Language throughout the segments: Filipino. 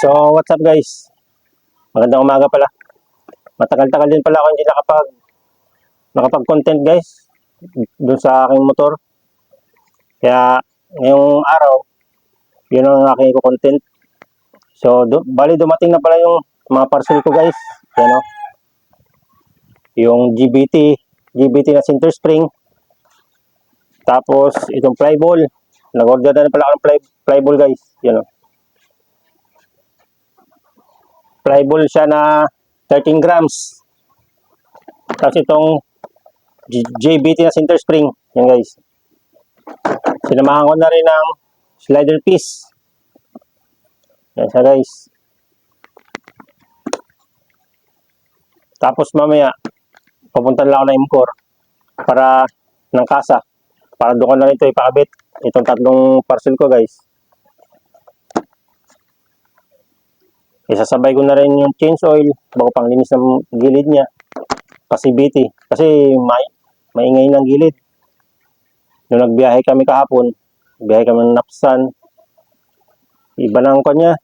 So, what's up guys? Magandang umaga pala. Matagal-tagal din pala ako hindi nakapag-content guys dun sa aking motor. Kaya ngayong araw, yun ang aking content. So, bali dumating na pala yung mga parcel ko guys. Yan o. Yung GBT na center spring. Tapos, itong flyball. Nag-order na pala ako ng flyball guys. Yan o. Flyball siya na 13 grams. Tapos itong JBT na center spring. Yan guys. Sinamahan ko na rin ng slider piece. Yan siya guys. Tapos mamaya, papunta lang ako na Imcor para ng kasa. Para doon ko na rin ito ipakabit. Itong tatlong parcel ko guys. Isasabay ko na rin yung change oil bago pang linis ng gilid niya. CVT. Kasi maingay ng gilid. Nung nagbiyahe kami kahapon, biyahe kami ng Napsan. Iba na ang kanya.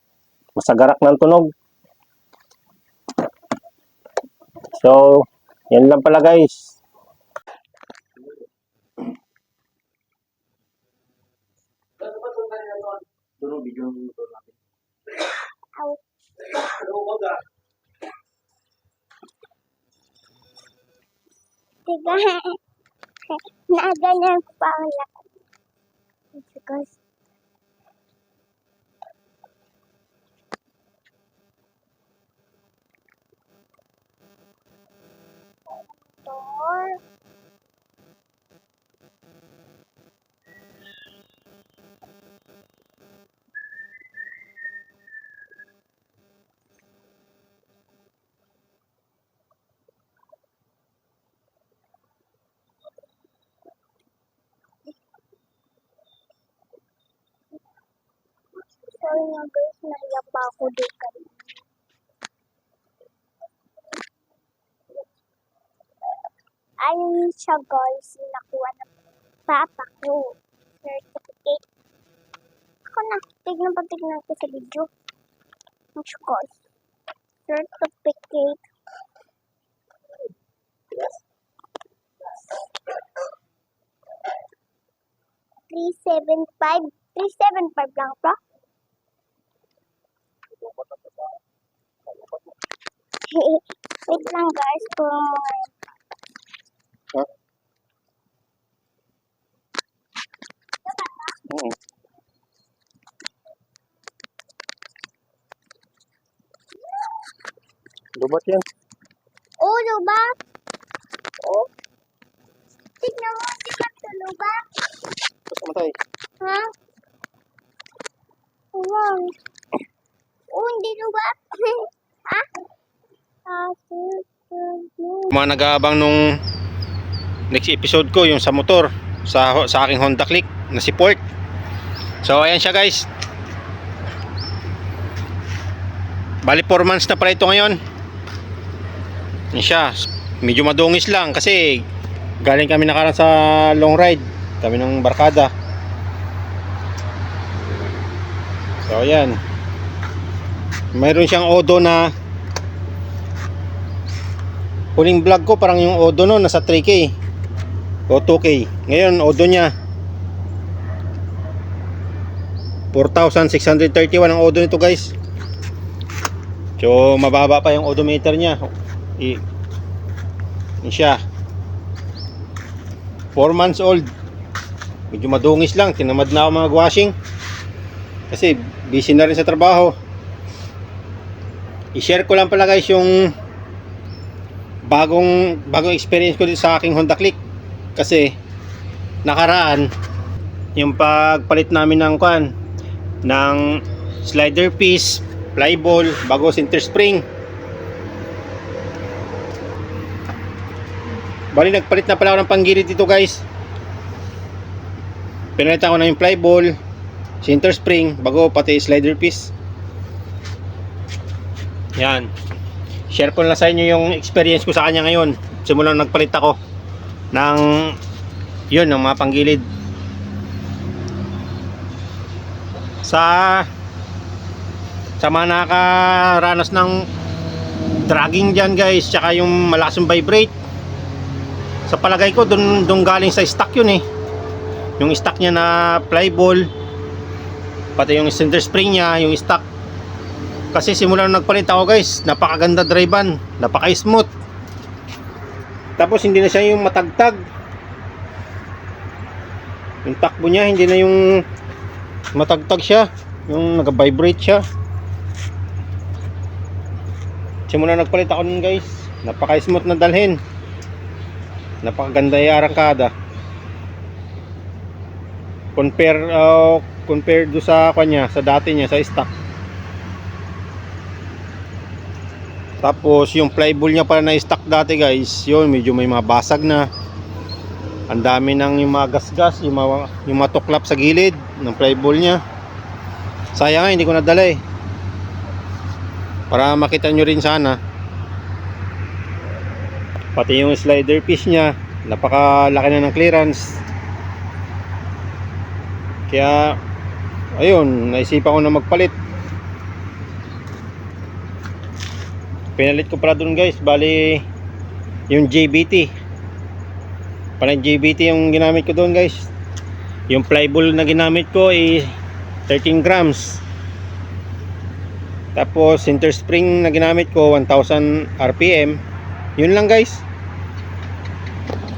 Masagarak ng tunog. So, yan lang pala guys. Tiga, naganyan pa ang lakad. Because, door. Sorry nga guys, naiyak pa ako doon kanina. Ayun siya guys, nakuha ng papa ko. Certificate. Ako na, tignan ko sa video. Ang siya guys. Certificate. $375 lang pa. Wait lang guys, Lubat yan. oh, lubat. Oh. Tignan mo, di ba ito lubat? Tapos matay. Ha? Wow. Oh, hindi lubat. Ha? Mga nag-aabang nung next episode ko, yung sa motor, sa aking Honda Click na si Port. So ayan siya guys. Bali 4 months na pala ito ngayon. Yan siya. Medyo madungis lang kasi galing kami nakaraan sa long ride. Kami ng barkada. So ayan. Mayroon siyang odo na huling vlog ko parang yung odo no nasa 3K o 2K. Ngayon odo niya 4,631 ang odo nito guys. So mababa pa yung odometer niya. Yan siya. 4 months old. Medyo madungis lang. Tinamad na ako mag-washing kasi busy na rin sa trabaho. I-share ko lang pala guys yung bagong experience ko dito sa aking Honda Click. Kasi nakaraan yung pagpalit namin ng slider piece, flyball, bago center spring. Bali nagpalit na pala ako ng panggilid dito guys. Pinalitan ko na yung flyball, center spring, bago pati slider piece. Yan. Share ko na sa inyo yung experience ko sa kanya ngayon. Simulang nagpalit ako ng ng mga panggilid. Sa Sa mga nakaranas ng dragging dyan guys, tsaka yung malakas yung vibrate, sa palagay ko dun galing sa stock yun eh. Yung stock niya na flyball, pati yung center spring niya, yung stock. Kasi simula nung nagpalit ako guys, napakaganda drivean, napaka-smooth. Tapos hindi na siya yung matagtag. Yung takbo niya hindi na yung matagtag siya, yung nag-vibrate siya. Simula nagpalit ako nun guys, napaka-smooth na dalhin, napakaganda yung arangkada. Compare do sa kanya, sa dati niya, sa stock. Tapos yung flyball niya pala na stock dati guys, yun medyo may mga basag na. Ang dami nang yung mga gas-gas, yung mga tuklap sa gilid ng flyball niya. Sayang nga hindi ko nadala eh, para makita nyo rin sana. Pati yung slider piece nya, napakalaki na ng clearance. Kaya ayun, naisipan ko na magpalit. Pinalit ko pala dun guys, bali yung JBT. Parang JBT yung ginamit ko dun guys. Yung flyball na ginamit ko ay 13 grams. Tapos center spring na ginamit ko 1000 RPM. Yun lang guys.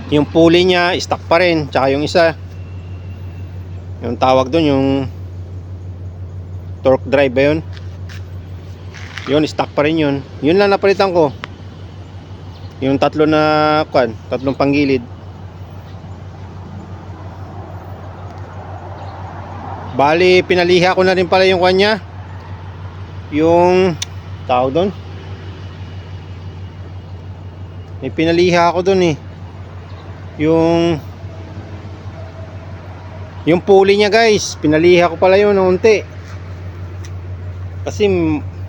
Yung pulley nya stock pa rin, tsaka yung isa, yung tawag doon, yung torque drive ba yun, yun stock pa rin yun. Yun lang napalitan ko, yung tatlong panggilid. Bali pinaliha ko na rin pala yung kanya, yung tawag doon, may pinaliha ako doon eh, yung pulley niya guys, pinaliha ko pala yun ng unti kasi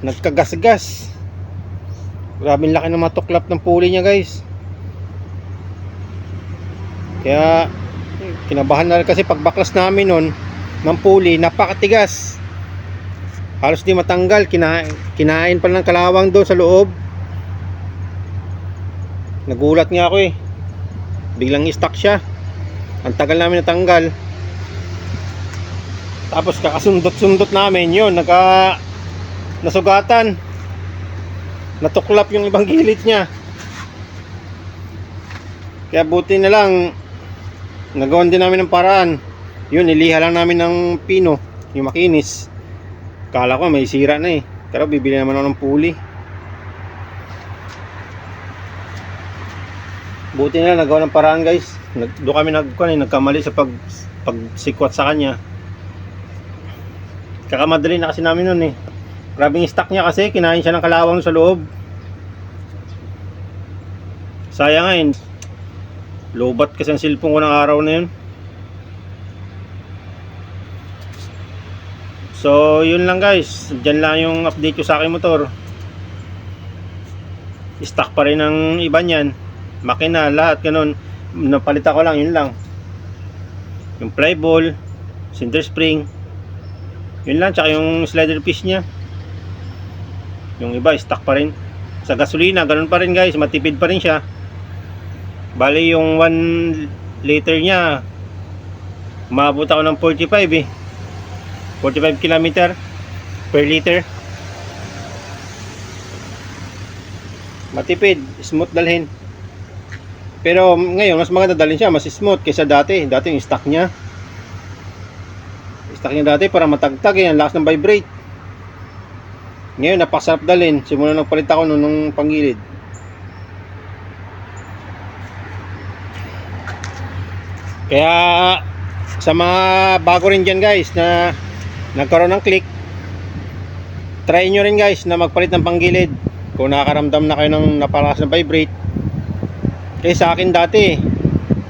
nagkagas-gas. Grabing laki ng matuklap ng pulley niya guys, kaya kinabahan na kasi pagbaklas namin nun ng pulley, napakatigas, halos di matanggal. Kinain pa ng kalawang doon sa loob. Nagulat nga ako eh, biglang stuck siya, ang tagal namin natanggal. Tapos kakasundot-sundot namin yun, nasugatan, natuklap yung ibang gilid niya. Kaya buti na lang nagawan din namin ng paraan. Yun, niliha lang namin ng pino, yung makinis. Kala ko may sira na eh, pero bibili naman ako ng pulley. Buti na lang nagawa ng paraan guys. Doon kami nagkamali sa pagsikwat sa kanya. Kakamadali na kasi namin nun eh. Grabing stock niya kasi, kinain siya ng kalawang sa loob. Sayang nga eh, lobat kasi ang cellphone ko ng araw na yun. So yun lang guys, dyan lang yung update ko sa aking motor. Stock pa rin ang iba niyan, makina, lahat ganun. Napalitan ko lang, yun lang, yung flyball, center spring, yun lang, tsaka yung slider piece nya. Yung iba stock pa rin. Sa gasolina ganun pa rin guys, matipid pa rin siya. Bali yung 1 liter nya umabot ako ng 45 eh, 45 km per liter. Matipid, smooth dalhin. Pero ngayon mas maganda dalhin siya, mas smooth kaysa dati. Dati yung stock niya dati para matagtag eh, ang lakas ng vibrate. Ngayon napakasarap dalhin simula nagpalit ako nung panggilid. Kaya sa mga bago rin dyan guys na nagkaroon ng click, try nyo rin guys na magpalit ng panggilid kung nakakaramdam na kayo ng napalakas na vibrate. Kasi sa akin dati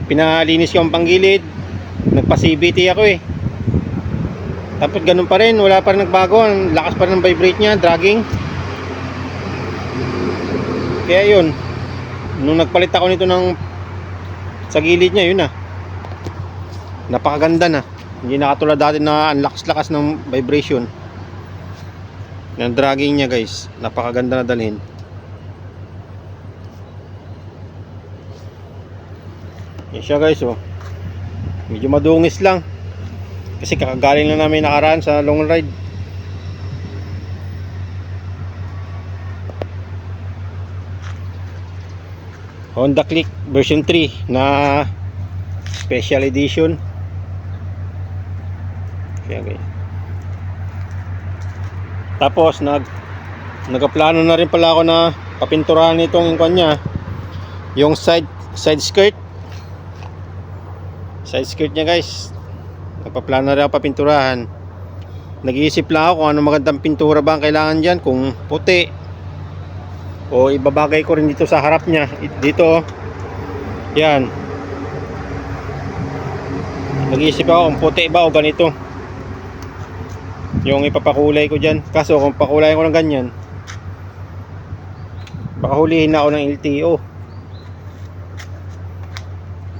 pinalinis ko ang panggilid, nagpa CVT ako eh, tapos ganun pa rin, wala pa rin nagbago, ang lakas pa rin ng vibrate nya, dragging. Kaya yun, nung nagpalit ako nito ng sa gilid nya, yun na, napakaganda na. Hindi nakatulad dati na ang lakas-lakas ng vibration. Yung dragging niya guys, napakaganda na dalhin. Yan siya guys oh. Medyo madungis lang. Kasi kakagaling lang namin nakaraan sa long ride. Honda Click version 3 na special edition. Kaya guys. Tapos nagaplano na rin pala ako na papinturahan nitong yung kanya, yung side skirt. Side skirt niya guys. Nagpaplano na rin ako papinturahan. Nag-iisip lang ako kung ano magandang pintura ba ang kailangan diyan, kung puti o ibabagay ko rin dito sa harap niya. Dito. Yan. Nag-iisip ako kung puti ba o ganito yung ipapakulay ko dyan. Kaso kung pakulay ko ng ganyan, baka hulihin na ako ng LTO.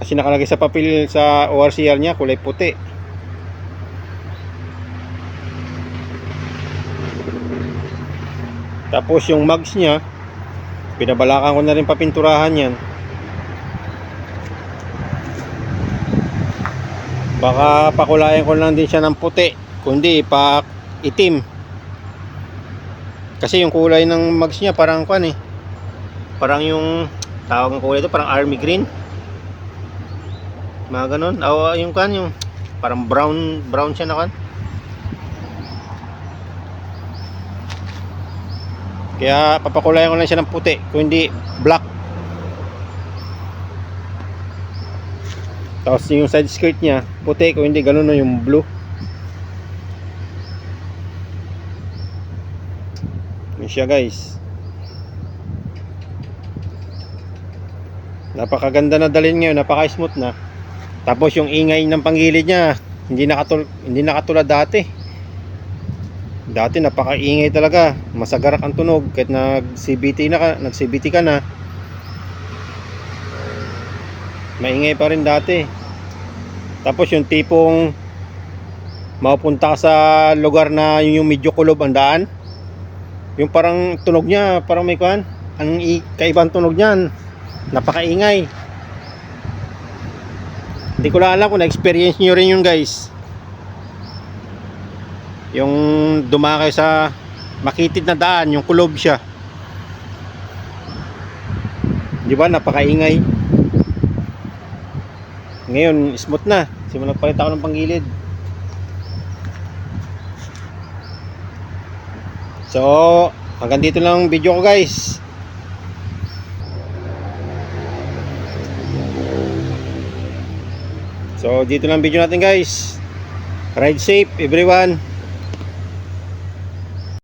Kasi nakalagay sa papel sa ORCR niya kulay puti. Tapos yung mugs niya, pinabalakan ko na rin papinturahan yan. Baka pakulayan ko lang din siya ng puti, kundi pa itim. Kasi yung kulay ng mugs niya parang kuan eh. Parang yung tawag ng kulay ito parang army green. Mga ganun. O yung kan yung parang brown siya na kan. Kaya papakulayan ko lang siya ng puti, kundi black. Tapos yung side skirt niya puti, kung hindi ganun no, yung blue. Yun siya guys. Napakaganda na dalhin ngayon, napaka-smooth na. Tapos yung ingay ng panggilid niya hindi nakatulad dati. Dati napakaingay talaga, masagarak ang tunog kahit nag-CVT ka na. Maingay pa rin dati. Tapos yung tipong mapupunta ka sa lugar na yung medyo kulob ang daan, yung parang tunog niya parang may kuan, ang kaibang tunog niyan, napakaingay. Hindi ko lang alam kung na-experience nyo rin yun guys, yung dumakay sa makitid na daan, yung kulob siya, di ba, napakaingay. Ngayon smooth na, simula nagpalit ako ng panggilid. So hanggang dito lang ang video ko guys. So dito lang ang video natin guys. Ride safe everyone.